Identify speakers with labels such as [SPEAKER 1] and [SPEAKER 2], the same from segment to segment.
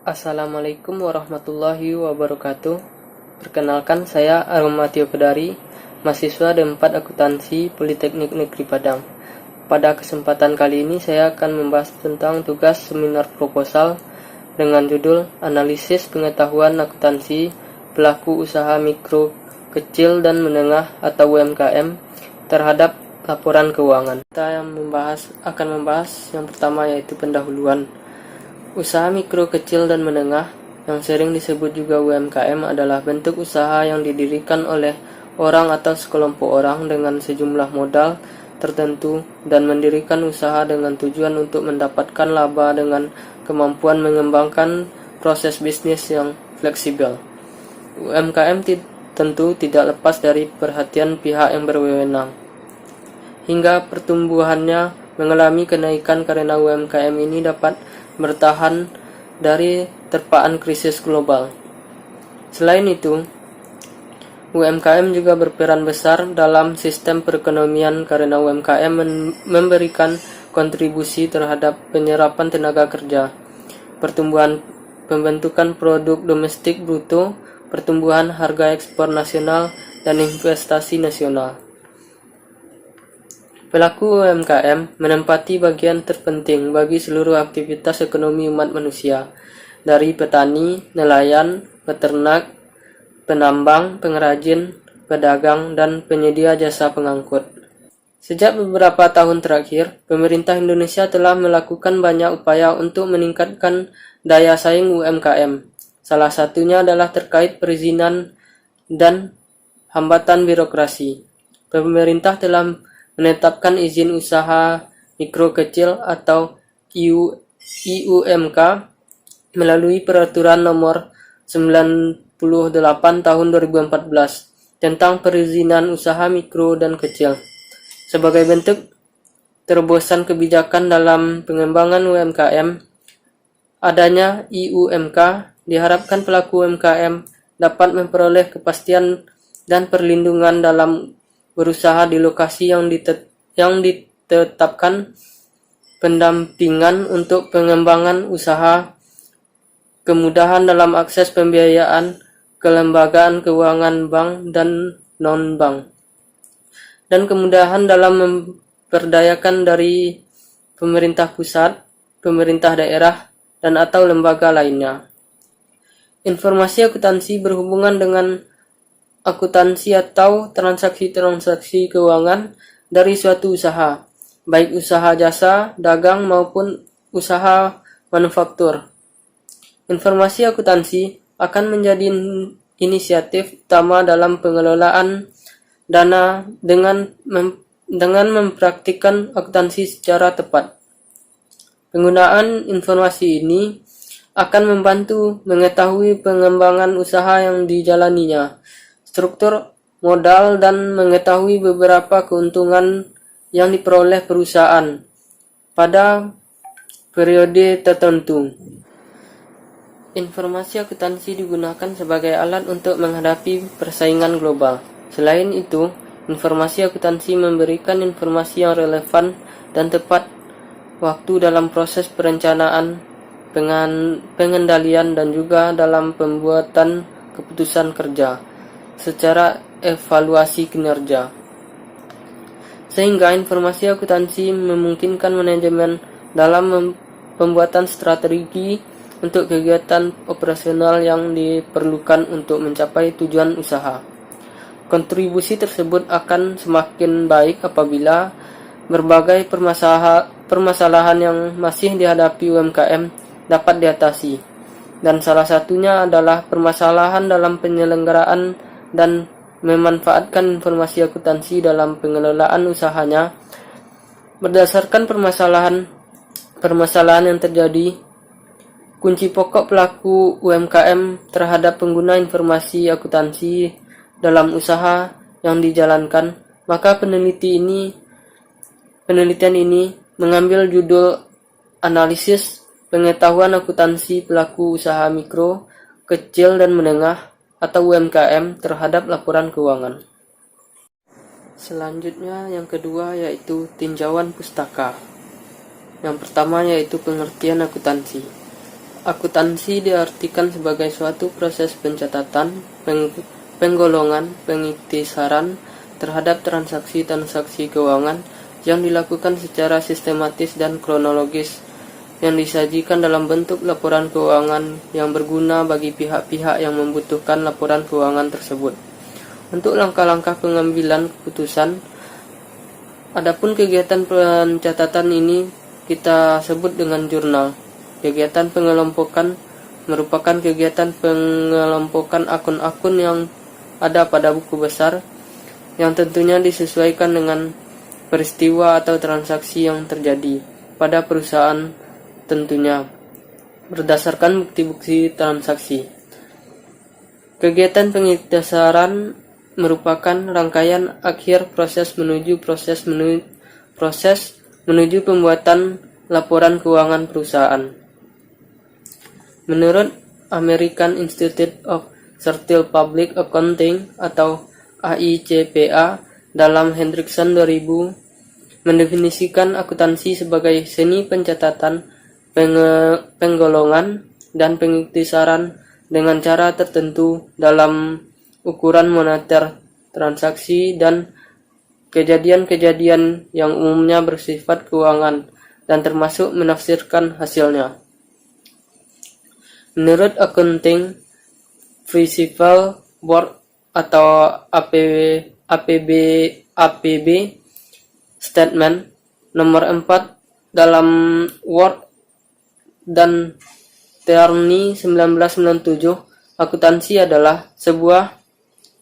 [SPEAKER 1] Assalamualaikum warahmatullahi wabarakatuh. Perkenalkan, saya Armatio Pedari, mahasiswa D4 Akuntansi Politeknik Negeri Padang. Pada kesempatan kali ini saya akan membahas tentang tugas seminar proposal dengan judul Analisis Pengetahuan Akuntansi Pelaku Usaha Mikro, Kecil dan Menengah atau UMKM terhadap laporan keuangan. Kita akan membahas yang pertama, yaitu pendahuluan. Usaha mikro, kecil, dan menengah, yang sering disebut juga UMKM, adalah bentuk usaha yang didirikan oleh orang atau sekelompok orang dengan sejumlah modal tertentu dan mendirikan usaha dengan tujuan untuk mendapatkan laba dengan kemampuan mengembangkan proses bisnis yang fleksibel. UMKM tentu tidak lepas dari perhatian pihak yang berwenang, hingga pertumbuhannya mengalami kenaikan karena UMKM ini dapat bertahan dari terpaan krisis global. Selain itu, UMKM juga berperan besar dalam sistem perekonomian karena UMKM memberikan kontribusi terhadap penyerapan tenaga kerja, pertumbuhan pembentukan produk domestik bruto, pertumbuhan harga ekspor nasional, dan investasi nasional. Pelaku UMKM menempati bagian terpenting bagi seluruh aktivitas ekonomi umat manusia, dari petani, nelayan, peternak, penambang, pengrajin, pedagang, dan penyedia jasa pengangkut. Sejak beberapa tahun terakhir, pemerintah Indonesia telah melakukan banyak upaya untuk meningkatkan daya saing UMKM. Salah satunya adalah terkait perizinan dan hambatan birokrasi. Pemerintah telah menetapkan izin usaha mikro kecil atau IUMK melalui Peraturan Nomor 98 Tahun 2014 tentang perizinan usaha mikro dan kecil. Sebagai bentuk terobosan kebijakan dalam pengembangan UMKM, adanya IUMK diharapkan pelaku UMKM dapat memperoleh kepastian dan perlindungan dalam berusaha di lokasi yang ditetapkan, pendampingan untuk pengembangan usaha, kemudahan dalam akses pembiayaan, kelembagaan keuangan bank dan non-bank, dan kemudahan dalam memperdayakan dari pemerintah pusat, pemerintah daerah, dan atau lembaga lainnya. Informasi akuntansi berhubungan dengan akuntansi atau transaksi-transaksi keuangan dari suatu usaha, baik usaha jasa, dagang, maupun usaha manufaktur. Informasi akuntansi akan menjadi inisiatif utama dalam pengelolaan dana dengan mempraktikkan akuntansi secara tepat. Penggunaan informasi ini akan membantu mengetahui pengembangan usaha yang dijalaninya, struktur modal, dan mengetahui beberapa keuntungan yang diperoleh perusahaan pada periode tertentu. Informasi akuntansi digunakan sebagai alat untuk menghadapi persaingan global. Selain itu, informasi akuntansi memberikan informasi yang relevan dan tepat waktu dalam proses perencanaan, pengendalian, dan juga dalam pembuatan keputusan kerja secara evaluasi kinerja. Sehingga informasi akuntansi memungkinkan manajemen dalam pembuatan strategi untuk kegiatan operasional yang diperlukan untuk mencapai tujuan usaha. Kontribusi tersebut akan semakin baik apabila berbagai permasalahan yang masih dihadapi UMKM dapat diatasi, dan salah satunya adalah permasalahan dalam penyelenggaraan dan memanfaatkan informasi akuntansi dalam pengelolaan usahanya. Berdasarkan permasalahan yang terjadi, kunci pokok pelaku UMKM terhadap pengguna informasi akuntansi dalam usaha yang dijalankan, maka penelitian ini mengambil judul Analisis Pengetahuan Akuntansi Pelaku Usaha Mikro, Kecil, dan Menengah atau UMKM terhadap laporan keuangan. Selanjutnya, yang kedua, yaitu tinjauan pustaka. Yang pertama yaitu pengertian akuntansi. Akuntansi diartikan sebagai suatu proses pencatatan, penggolongan, pengiktisaran terhadap transaksi-transaksi keuangan yang dilakukan secara sistematis dan kronologis, yang disajikan dalam bentuk laporan keuangan yang berguna bagi pihak-pihak yang membutuhkan laporan keuangan tersebut. Untuk langkah-langkah pengambilan keputusan, adapun kegiatan pencatatan ini kita sebut dengan jurnal. Kegiatan pengelompokan merupakan kegiatan pengelompokan akun-akun yang ada pada buku besar, yang tentunya disesuaikan dengan peristiwa atau transaksi yang terjadi pada perusahaan, tentunya berdasarkan bukti-bukti transaksi. Kegiatan pengiktisaran merupakan rangkaian akhir proses menuju pembuatan laporan keuangan perusahaan. Menurut American Institute of Certified Public Accounting atau AICPA, dalam Hendrickson 2000 mendefinisikan akuntansi sebagai seni pencatatan, penggolongan, dan pengiktisaran dengan cara tertentu dalam ukuran moneter, transaksi, dan kejadian-kejadian yang umumnya bersifat keuangan, dan termasuk menafsirkan hasilnya. Menurut Accounting Principles Board atau APB Statement nomor 4 dalam Ward dan Tierney 1997, akuntansi adalah sebuah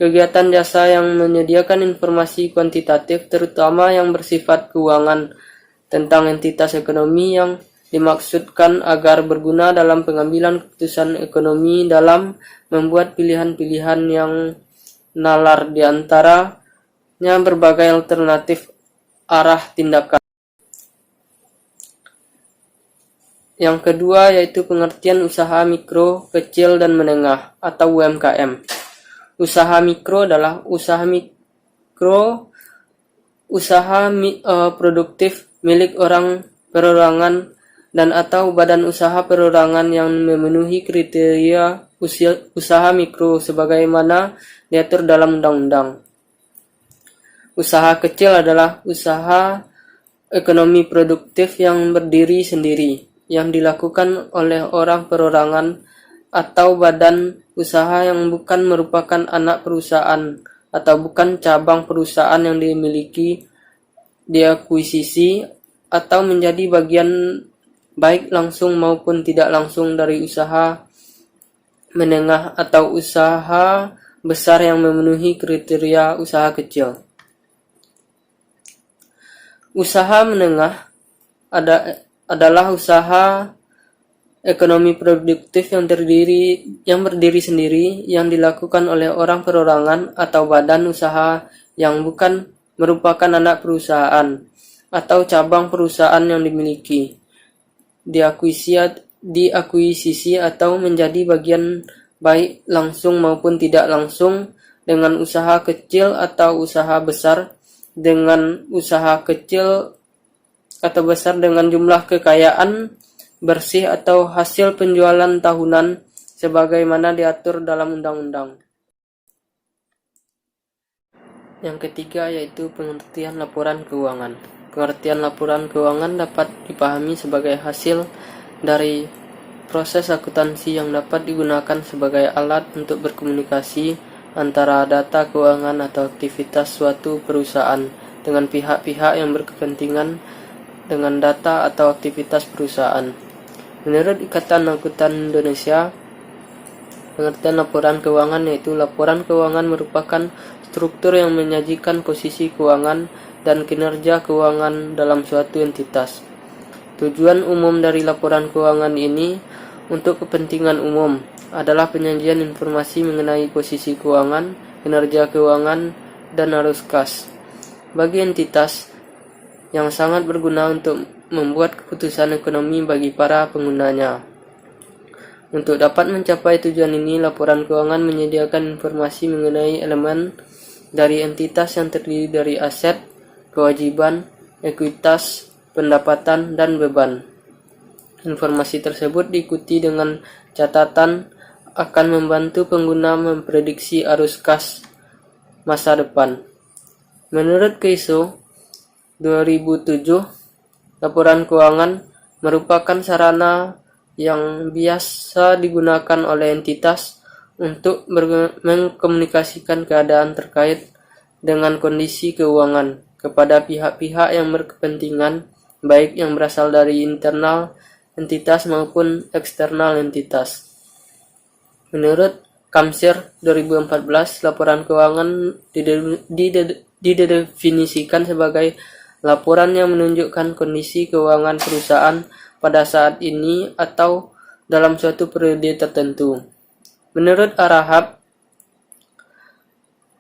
[SPEAKER 1] kegiatan jasa yang menyediakan informasi kuantitatif terutama yang bersifat keuangan tentang entitas ekonomi yang dimaksudkan agar berguna dalam pengambilan keputusan ekonomi dalam membuat pilihan-pilihan yang nalar di antaranya berbagai alternatif arah tindakan. Yang kedua yaitu pengertian usaha mikro, kecil, dan menengah atau UMKM. Usaha mikro adalah usaha produktif milik orang perorangan dan atau badan usaha perorangan yang memenuhi kriteria usaha mikro sebagaimana diatur dalam undang-undang. Usaha kecil adalah usaha ekonomi produktif yang berdiri sendiri, yang dilakukan oleh orang perorangan atau badan usaha yang bukan merupakan anak perusahaan atau bukan cabang perusahaan yang dimiliki, diakuisisi, atau menjadi bagian baik langsung maupun tidak langsung dari usaha menengah atau usaha besar yang memenuhi kriteria usaha kecil. Usaha menengah adalah usaha ekonomi produktif yang berdiri sendiri, yang dilakukan oleh orang perorangan atau badan usaha yang bukan merupakan anak perusahaan atau cabang perusahaan yang dimiliki, diakuisisi atau menjadi bagian baik langsung maupun tidak langsung dengan usaha kecil atau usaha besar, dengan usaha kecil atau besar dengan jumlah kekayaan bersih atau hasil penjualan tahunan sebagaimana diatur dalam undang-undang. Yang ketiga yaitu pengertian laporan keuangan. Pengertian laporan keuangan dapat dipahami sebagai hasil dari proses akuntansi yang dapat digunakan sebagai alat untuk berkomunikasi antara data keuangan atau aktivitas suatu perusahaan dengan pihak-pihak yang berkepentingan dengan data atau aktivitas perusahaan. Menurut Ikatan Akuntan Indonesia, pengertian laporan keuangan yaitu laporan keuangan merupakan struktur yang menyajikan posisi keuangan dan kinerja keuangan dalam suatu entitas. Tujuan umum dari laporan keuangan ini untuk kepentingan umum adalah penyajian informasi mengenai posisi keuangan, kinerja keuangan, dan arus kas bagi entitas yang sangat berguna untuk membuat keputusan ekonomi bagi para penggunanya. Untuk dapat mencapai tujuan ini, laporan keuangan menyediakan informasi mengenai elemen dari entitas yang terdiri dari aset, kewajiban, ekuitas, pendapatan, dan beban. Informasi tersebut diikuti dengan catatan akan membantu pengguna memprediksi arus kas masa depan. Menurut KISO 2007, laporan keuangan merupakan sarana yang biasa digunakan oleh entitas untuk mengkomunikasikan keadaan terkait dengan kondisi keuangan kepada pihak-pihak yang berkepentingan, baik yang berasal dari internal entitas maupun eksternal entitas. Menurut Kamsir 2014, laporan keuangan didefinisikan sebagai laporan yang menunjukkan kondisi keuangan perusahaan pada saat ini atau dalam suatu periode tertentu. Menurut Arahab,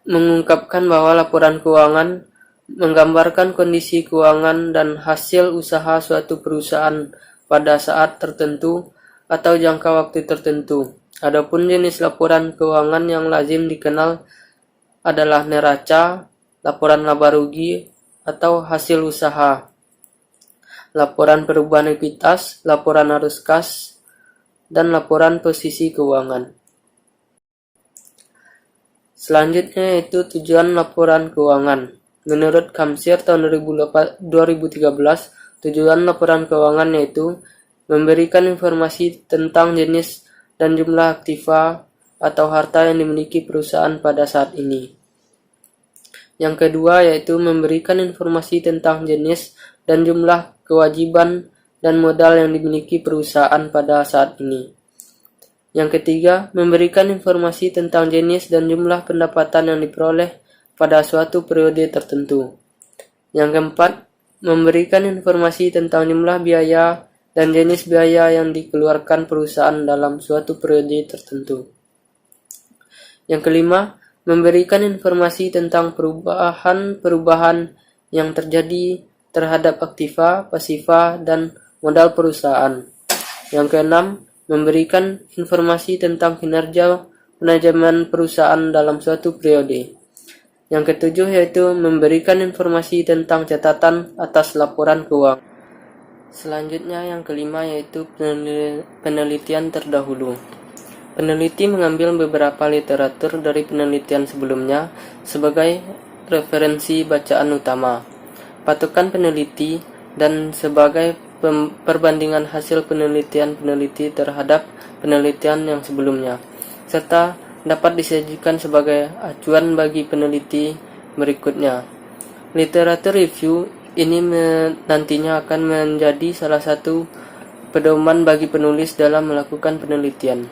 [SPEAKER 1] mengungkapkan bahwa laporan keuangan menggambarkan kondisi keuangan dan hasil usaha suatu perusahaan pada saat tertentu atau jangka waktu tertentu. Adapun jenis laporan keuangan yang lazim dikenal adalah neraca, laporan laba rugi atau hasil usaha, laporan perubahan ekuitas, laporan arus kas, dan laporan posisi keuangan. Selanjutnya yaitu tujuan laporan keuangan. Menurut Kamsir tahun 2013, tujuan laporan keuangan yaitu memberikan informasi tentang jenis dan jumlah aktiva atau harta yang dimiliki perusahaan pada saat ini. Yang kedua yaitu memberikan informasi tentang jenis dan jumlah kewajiban dan modal yang dimiliki perusahaan pada saat ini. Yang ketiga, memberikan informasi tentang jenis dan jumlah pendapatan yang diperoleh pada suatu periode tertentu. Yang keempat, memberikan informasi tentang jumlah biaya dan jenis biaya yang dikeluarkan perusahaan dalam suatu periode tertentu. Yang kelima, memberikan informasi tentang perubahan yang terjadi terhadap aktiva, pasiva, dan modal perusahaan. Yang keenam, memberikan informasi tentang kinerja manajemen perusahaan dalam suatu periode. Yang ketujuh yaitu memberikan informasi tentang catatan atas laporan keuangan. Selanjutnya yang kelima yaitu penelitian terdahulu. Peneliti mengambil beberapa literatur dari penelitian sebelumnya sebagai referensi bacaan utama, patokan peneliti, dan sebagai perbandingan hasil penelitian peneliti terhadap penelitian yang sebelumnya, serta dapat disajikan sebagai acuan bagi peneliti berikutnya. Literatur review ini nantinya akan menjadi salah satu pedoman bagi penulis dalam melakukan penelitian.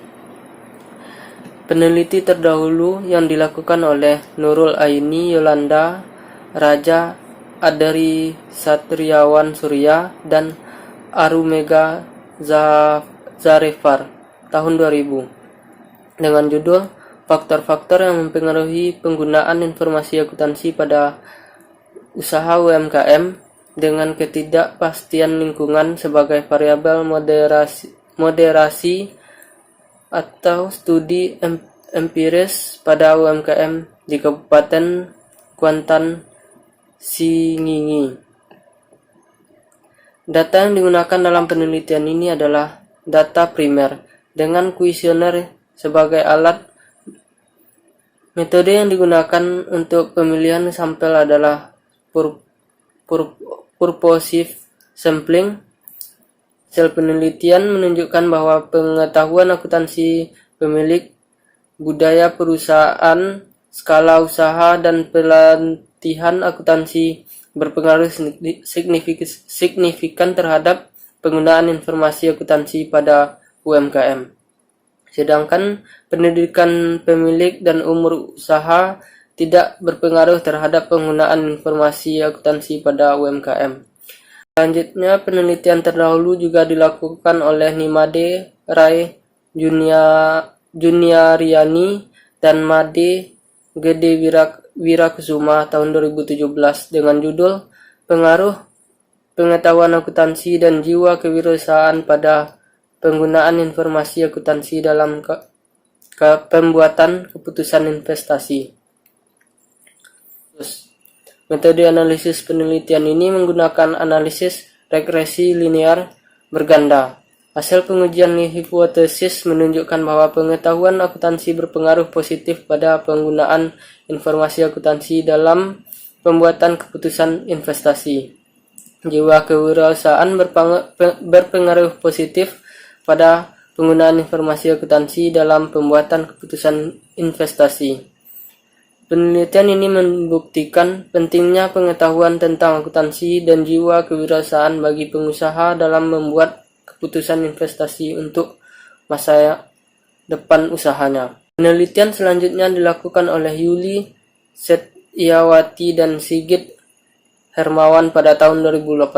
[SPEAKER 1] Peneliti terdahulu yang dilakukan oleh Nurul Aini Yolanda, Raja Adari Satriawan Surya, dan Arumega Zarefar tahun 2000 dengan judul Faktor-faktor yang mempengaruhi penggunaan informasi akuntansi pada usaha UMKM dengan ketidakpastian lingkungan sebagai variabel moderasi atau studi empiris pada UMKM di Kabupaten Kuantan, Singingi. Data yang digunakan dalam penelitian ini adalah data primer dengan kuesioner sebagai alat. Metode yang digunakan untuk pemilihan sampel adalah purposive sampling. Hasil penelitian menunjukkan bahwa pengetahuan akuntansi pemilik, budaya perusahaan, skala usaha, dan pelatihan akuntansi berpengaruh signifikan terhadap penggunaan informasi akuntansi pada UMKM. Sedangkan pendidikan pemilik dan umur usaha tidak berpengaruh terhadap penggunaan informasi akuntansi pada UMKM. Selanjutnya, penelitian terdahulu juga dilakukan oleh Nimade Rai Juniariani dan Made Gede Wirakusuma tahun 2017 dengan judul Pengaruh Pengetahuan Akuntansi dan Jiwa Kewirausahaan pada Penggunaan Informasi Akuntansi dalam Pembuatan Keputusan Investasi. Metode analisis penelitian ini menggunakan analisis regresi linear berganda Hasil pengujian hipotesis menunjukkan bahwa pengetahuan akuntansi berpengaruh positif pada penggunaan informasi akuntansi dalam pembuatan keputusan investasi. Jiwa kewirausahaan berpengaruh positif pada penggunaan informasi akuntansi dalam pembuatan keputusan investasi. Penelitian ini membuktikan pentingnya pengetahuan tentang akuntansi dan jiwa kewirausahaan bagi pengusaha dalam membuat keputusan investasi untuk masa depan usahanya. Penelitian selanjutnya dilakukan oleh Yuli Setyawati dan Sigit Hermawan pada tahun 2018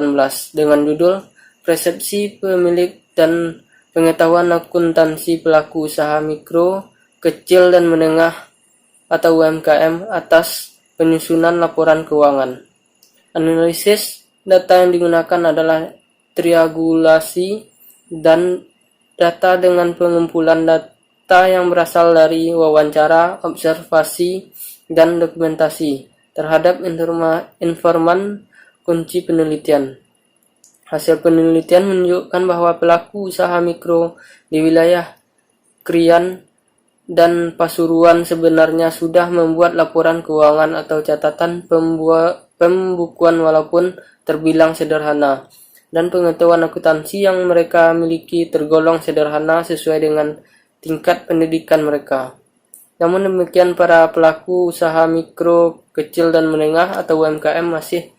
[SPEAKER 1] dengan judul Persepsi Pemilik dan Pengetahuan Akuntansi Pelaku Usaha Mikro, Kecil dan Menengah atau UMKM atas penyusunan laporan keuangan. Analisis data yang digunakan adalah triangulasi dan data dengan pengumpulan data yang berasal dari wawancara, observasi, dan dokumentasi terhadap informan kunci penelitian. Hasil penelitian menunjukkan bahwa pelaku usaha mikro di wilayah Krian dan Pasuruan sebenarnya sudah membuat laporan keuangan atau catatan pembukuan walaupun terbilang sederhana, dan pengetahuan akuntansi yang mereka miliki tergolong sederhana sesuai dengan tingkat pendidikan mereka. Namun demikian, para pelaku usaha mikro, kecil dan menengah atau UMKM masih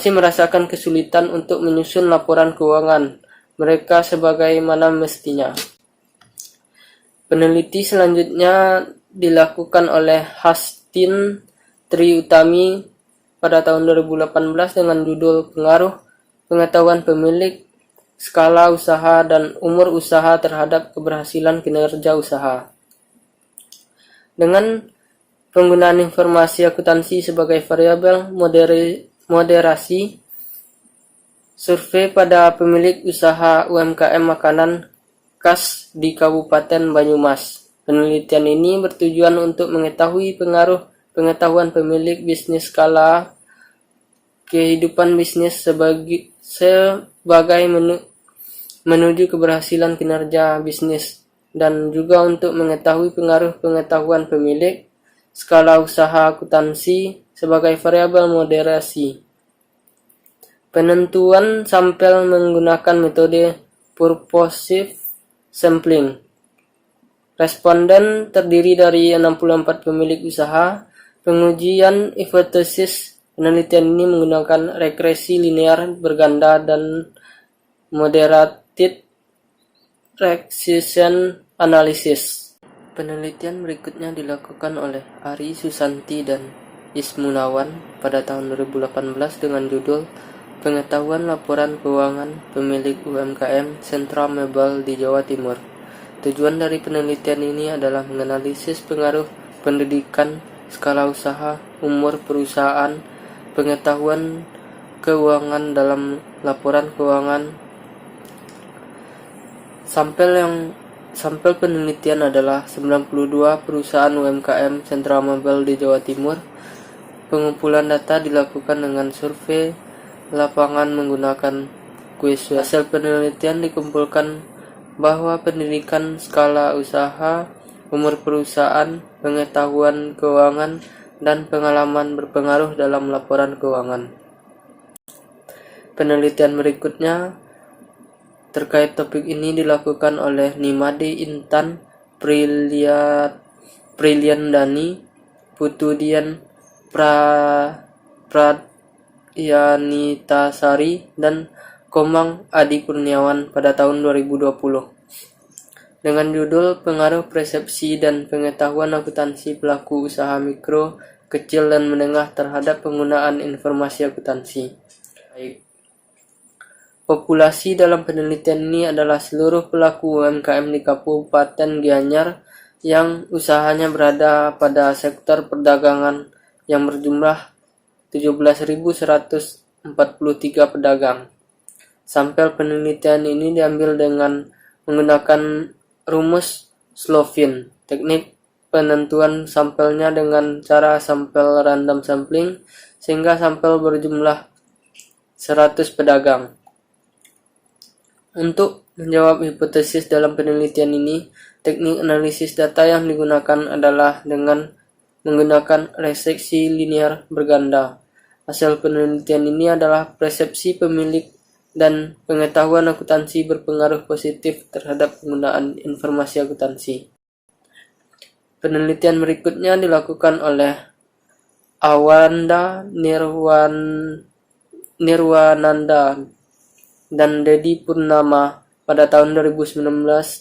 [SPEAKER 1] merasakan kesulitan untuk menyusun laporan keuangan mereka sebagaimana mestinya. Peneliti selanjutnya dilakukan oleh Hastin Triutami pada tahun 2018 dengan judul Pengaruh Pengetahuan Pemilik, Skala Usaha, dan Umur Usaha terhadap Keberhasilan Kinerja Usaha. Dengan penggunaan informasi akuntansi sebagai variabel moderasi, survei pada pemilik usaha UMKM makanan khas di Kabupaten Banyumas. Penelitian ini bertujuan untuk mengetahui pengaruh pengetahuan pemilik bisnis skala kehidupan bisnis sebagai menuju keberhasilan kinerja bisnis, dan juga untuk mengetahui pengaruh pengetahuan pemilik skala usaha akuntansi sebagai variabel moderasi. Penentuan sampel menggunakan metode purposive sampling. Responden terdiri dari 64 pemilik usaha. Pengujian hipotesis penelitian ini menggunakan regresi linear berganda dan moderated regression analysis. Penelitian berikutnya dilakukan oleh Ari Susanti dan Ismunawan pada tahun 2018 dengan judul Pengetahuan Laporan Keuangan Pemilik UMKM Sentra Mebel di Jawa Timur. Tujuan dari penelitian ini adalah menganalisis pengaruh pendidikan, skala usaha, umur perusahaan, pengetahuan keuangan dalam laporan keuangan. Sampel penelitian adalah 92 perusahaan UMKM Sentra Mebel di Jawa Timur. Pengumpulan data dilakukan dengan survei lapangan menggunakan kuesioner. Hasil penelitian dikumpulkan bahwa pendidikan, skala usaha, umur perusahaan, pengetahuan keuangan, dan pengalaman berpengaruh dalam laporan keuangan. Penelitian berikutnya terkait topik ini dilakukan oleh Nimade Intan Priliandani, Putudian Pradyanitasari, dan Komang Adi Kurniawan pada tahun 2020 dengan judul Pengaruh Persepsi dan Pengetahuan Akuntansi Pelaku Usaha Mikro, Kecil dan Menengah terhadap Penggunaan Informasi Akuntansi. Baik. Populasi dalam penelitian ini adalah seluruh pelaku UMKM di Kabupaten Gianyar yang usahanya berada pada sektor perdagangan yang berjumlah 17.143 pedagang. Sampel penelitian ini diambil dengan menggunakan rumus Slovin. Teknik penentuan sampelnya dengan cara sampel random sampling sehingga sampel berjumlah 100 pedagang. Untuk menjawab hipotesis dalam penelitian ini, teknik analisis data yang digunakan adalah dengan menggunakan reseksi linear berganda. Hasil penelitian ini adalah persepsi pemilik dan pengetahuan akuntansi berpengaruh positif terhadap penggunaan informasi akuntansi. Penelitian berikutnya dilakukan oleh Awanda Nirwananda dan Dedi Purnama pada tahun 2019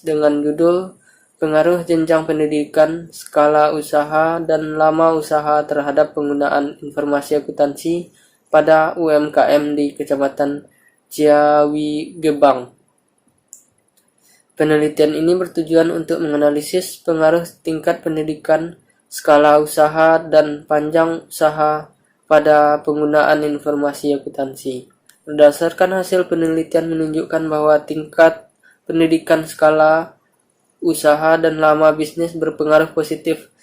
[SPEAKER 1] dengan judul Pengaruh Jenjang Pendidikan, Skala Usaha, dan Lama Usaha terhadap Penggunaan Informasi Akuntansi pada UMKM di Kecamatan Ciawi Gebang. Penelitian ini bertujuan untuk menganalisis pengaruh tingkat pendidikan, skala usaha, dan panjang usaha pada penggunaan informasi akuntansi. Berdasarkan hasil penelitian menunjukkan bahwa tingkat pendidikan, skala usaha, dan lama bisnis berpengaruh positif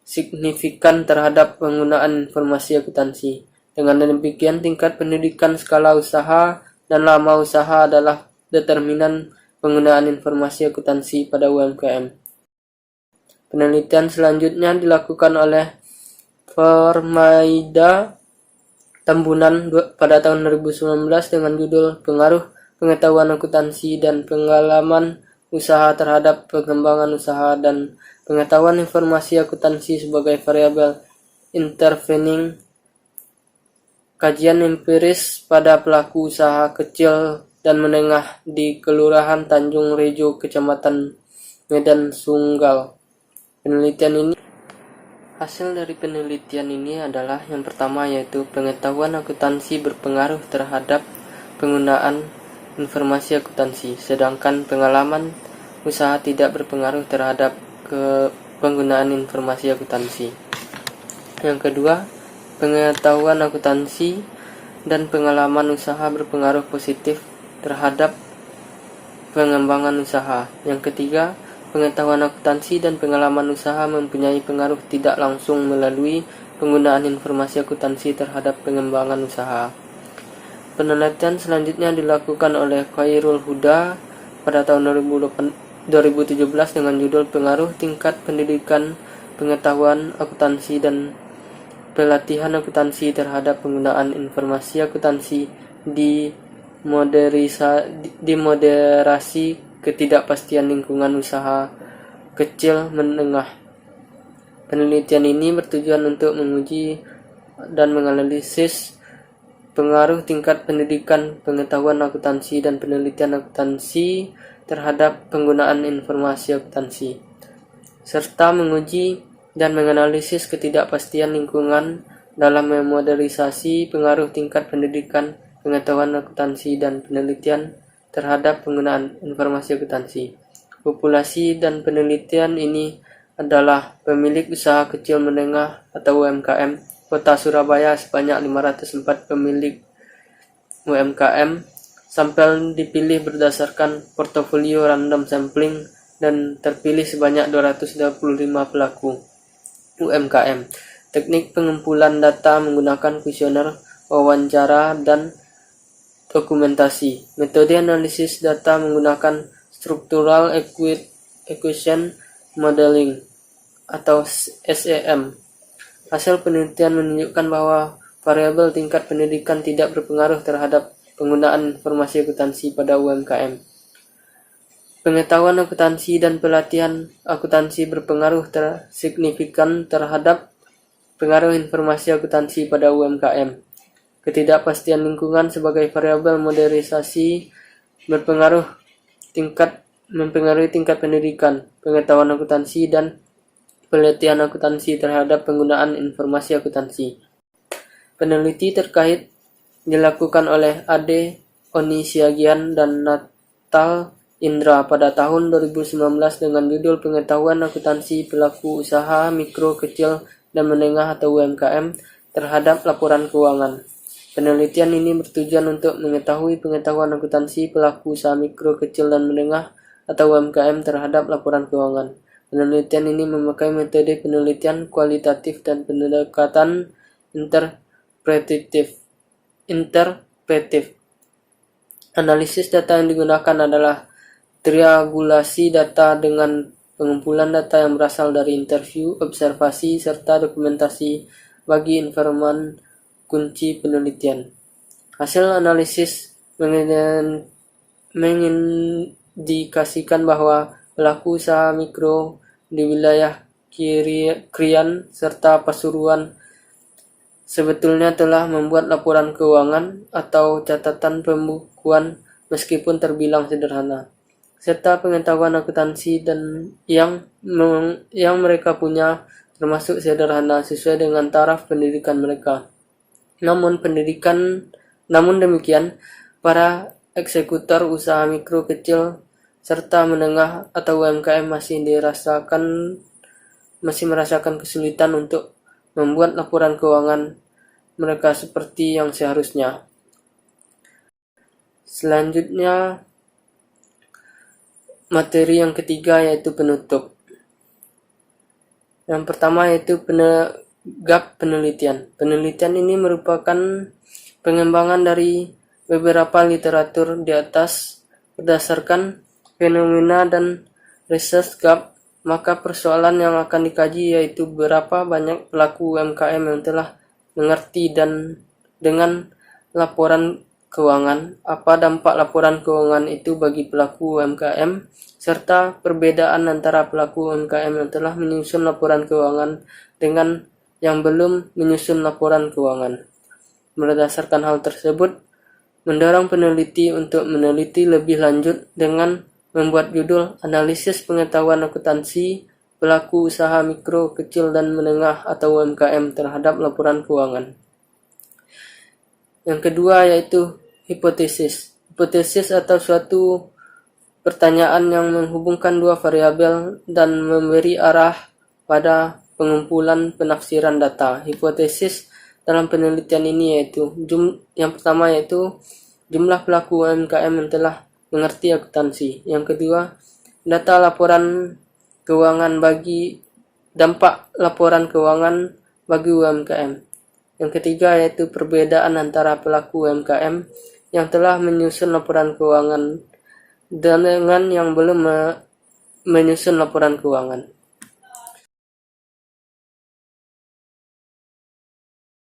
[SPEAKER 1] signifikan terhadap penggunaan informasi akuntansi. Dengan demikian, tingkat pendidikan, skala usaha, dan lama usaha adalah determinan penggunaan informasi akuntansi pada UMKM. Penelitian selanjutnya dilakukan oleh Permaida Tambunan pada tahun 2019 dengan judul Pengaruh Pengetahuan Akuntansi dan Pengalaman Usaha terhadap Pengembangan Usaha dan Pengetahuan Informasi Akuntansi sebagai Variabel Intervening. Kajian empiris pada pelaku usaha kecil dan menengah di Kelurahan Tanjung Rejo, Kecamatan Medan Sunggal. Hasil dari penelitian ini adalah yang pertama, yaitu pengetahuan akuntansi berpengaruh terhadap penggunaan informasi akuntansi, sedangkan pengalaman usaha tidak berpengaruh terhadap penggunaan informasi akuntansi. Yang kedua, pengetahuan akuntansi dan pengalaman usaha berpengaruh positif terhadap pengembangan usaha. Yang ketiga, pengetahuan akuntansi dan pengalaman usaha mempunyai pengaruh tidak langsung melalui penggunaan informasi akuntansi terhadap pengembangan usaha. Penelitian selanjutnya dilakukan oleh Khairul Huda pada tahun 2017 dengan judul Pengaruh Tingkat Pendidikan, Pengetahuan Akuntansi dan Pelatihan Akuntansi terhadap Penggunaan Informasi Akuntansi di moderasi ketidakpastian lingkungan usaha kecil menengah. Penelitian ini bertujuan untuk menguji dan menganalisis pengaruh tingkat pendidikan, pengetahuan akuntansi, dan penelitian akuntansi terhadap penggunaan informasi akuntansi, serta menguji dan menganalisis ketidakpastian lingkungan dalam memodelisasi pengaruh tingkat pendidikan, pengetahuan akuntansi, dan penelitian terhadap penggunaan informasi akuntansi. Populasi dan penelitian ini adalah pemilik usaha kecil menengah atau UMKM Kota Surabaya sebanyak 504 pemilik UMKM. Sampel dipilih berdasarkan portofolio random sampling dan terpilih sebanyak 225 pelaku UMKM. Teknik pengumpulan data menggunakan kuesioner, wawancara, dan dokumentasi. Metode analisis data menggunakan Structural Equation Modeling atau SEM. Hasil penelitian menunjukkan bahwa variabel tingkat pendidikan tidak berpengaruh terhadap penggunaan informasi akuntansi pada UMKM. Pengetahuan akuntansi dan pelatihan akuntansi berpengaruh signifikan terhadap pengaruh informasi akuntansi pada UMKM. Ketidakpastian lingkungan sebagai variabel modernisasi mempengaruhi tingkat pendidikan, pengetahuan akuntansi, dan pelatihan akuntansi terhadap penggunaan informasi akuntansi. Peneliti terkait dilakukan oleh Ade Onisiagian dan Natal Indra pada tahun 2019 dengan judul Pengetahuan Akuntansi Pelaku Usaha Mikro, Kecil, dan Menengah atau UMKM terhadap Laporan Keuangan. Penelitian ini bertujuan untuk mengetahui pengetahuan akuntansi pelaku usaha mikro, kecil, dan menengah atau UMKM terhadap laporan keuangan. Penelitian ini memakai metode penelitian kualitatif dan pendekatan interpretif. Analisis data yang digunakan adalah triangulasi data dengan pengumpulan data yang berasal dari interview, observasi, serta dokumentasi bagi informan kunci penelitian. Hasil analisis mengindikasikan bahwa pelaku usaha mikro di wilayah Krian serta Pasuruan sebetulnya telah membuat laporan keuangan atau catatan pembukuan meskipun terbilang sederhana, serta pengetahuan akuntansi dan yang mereka punya termasuk sederhana sesuai dengan taraf pendidikan mereka. Namun demikian, para eksekutor usaha mikro kecil serta menengah atau UMKM masih merasakan kesulitan untuk membuat laporan keuangan mereka seperti yang seharusnya. Selanjutnya, materi yang ketiga yaitu penutup. Yang pertama yaitu gap penelitian. Penelitian ini merupakan pengembangan dari beberapa literatur di atas berdasarkan fenomena dan research gap. Maka persoalan yang akan dikaji yaitu berapa banyak pelaku UMKM yang telah mengerti dengan laporan keuangan, apa dampak laporan keuangan itu bagi pelaku UMKM, serta perbedaan antara pelaku UMKM yang telah menyusun laporan keuangan dengan yang belum menyusun laporan keuangan. Berdasarkan hal tersebut, mendorong peneliti untuk meneliti lebih lanjut dengan membuat judul Analisis Pengetahuan Akuntansi Pelaku Usaha Mikro, Kecil, dan Menengah atau UMKM terhadap laporan keuangan. Yang kedua yaitu hipotesis. Hipotesis atau suatu pertanyaan yang menghubungkan dua variabel dan memberi arah pada pengumpulan penafsiran data. Hipotesis dalam penelitian ini yaitu yang pertama yaitu jumlah pelaku UMKM yang telah mengerti akuntansi. Yang kedua, data laporan keuangan bagi dampak laporan keuangan bagi UMKM. Yang ketiga yaitu perbedaan antara pelaku UMKM yang telah menyusun laporan keuangan dengan yang belum menyusun laporan keuangan.